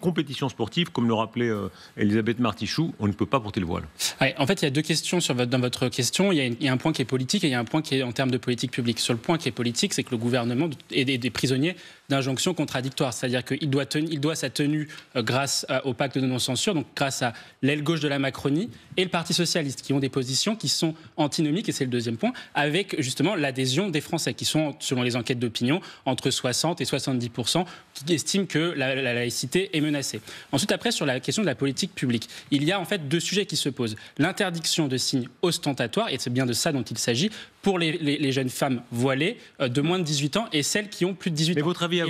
compétitions sportives, comme le rappelait Elisabeth Martichoux, on ne peut pas porter le voile. Ouais, en fait, il y a deux questions dans votre question. Il y a un point qui est politique et il y a un point qui est en termes de politique publique. Sur le point qui est politique, c'est que le gouvernement est des prisonniers d'injonctions contradictoires. C'est-à-dire qu'il doit sa tenue grâce au pacte de non-censure, donc grâce à l'aile gauche de la Macronie et le Parti socialiste, qui ont des positions qui sont antinomiques, et c'est le deuxième point, avec justement l'adhésion des Français, qui sont, selon les enquêtes d'opinion, entre 60 et 70%, qui estiment que la laïcité est menacée. Ensuite, après, sur la question de la politique publique, il y a en fait deux sujets qui se posent. L'interdiction de signes ostentatoires, et c'est bien de ça dont il s'agit, pour les jeunes femmes voilées de moins de 18 ans et celles qui ont plus de 18 ans. Mais votre avis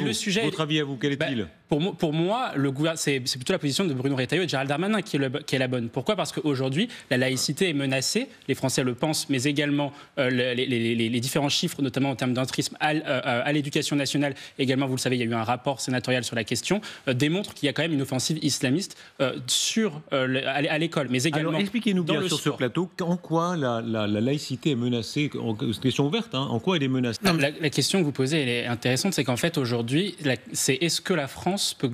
à vous, quel est-il ? Pour moi, c'est plutôt la position de Bruno Retailleau et de Gérald Darmanin qui est la bonne. Pourquoi ? Parce qu'aujourd'hui, la laïcité est menacée, les Français le pensent, mais également les différents chiffres, notamment en termes d'intrisme à l'éducation nationale, également, vous le savez, il y a eu un rapport sénatorial sur la question, démontrent qu'il y a quand même une offensive islamiste à l'école, mais également. Alors expliquez-nous bien sur ce plateau, en quoi la laïcité est menacée. C'est une question ouverte, hein. En quoi elle est menacée ? Non, la question que vous posez, elle est intéressante, c'est qu'en fait, aujourd'hui, c'est est-ce que la France peut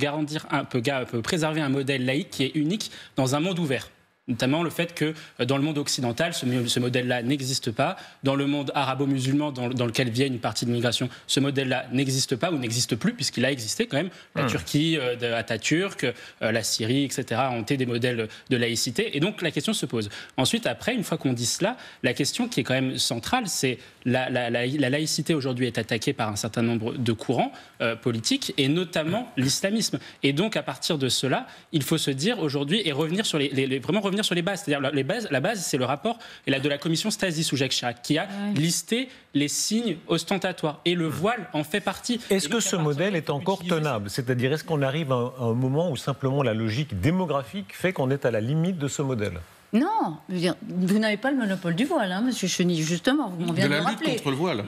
préserver un modèle laïque qui est unique dans un monde ouvert ? Notamment le fait que dans le monde occidental, ce modèle-là n'existe pas. Dans le monde arabo-musulman, dans lequel vient une partie de l'immigration, ce modèle-là n'existe pas ou n'existe plus, puisqu'il a existé quand même. La Turquie, Atatürk, la Syrie, etc. ont été des modèles de laïcité. Et donc la question se pose. Ensuite, après, une fois qu'on dit cela, la question qui est quand même centrale, c'est la laïcité aujourd'hui est attaquée par un certain nombre de courants politiques, et notamment l'islamisme. Et donc, à partir de cela, il faut se dire aujourd'hui, et revenir sur vraiment revenir sur les bases. C'est-à-dire la base, c'est le rapport de la commission Stasi sous Jacques Chirac qui a listé les signes ostentatoires. Et le voile en fait partie. Est-ce que ce modèle est encore tenable ? C'est-à-dire, est-ce qu'on arrive à un moment où simplement la logique démographique fait qu'on est à la limite de ce modèle ? Non, vous n'avez pas le monopole du voile, hein, Monsieur Chenille, justement, vous m'en venez de le rappeler. De la lutte contre le voile.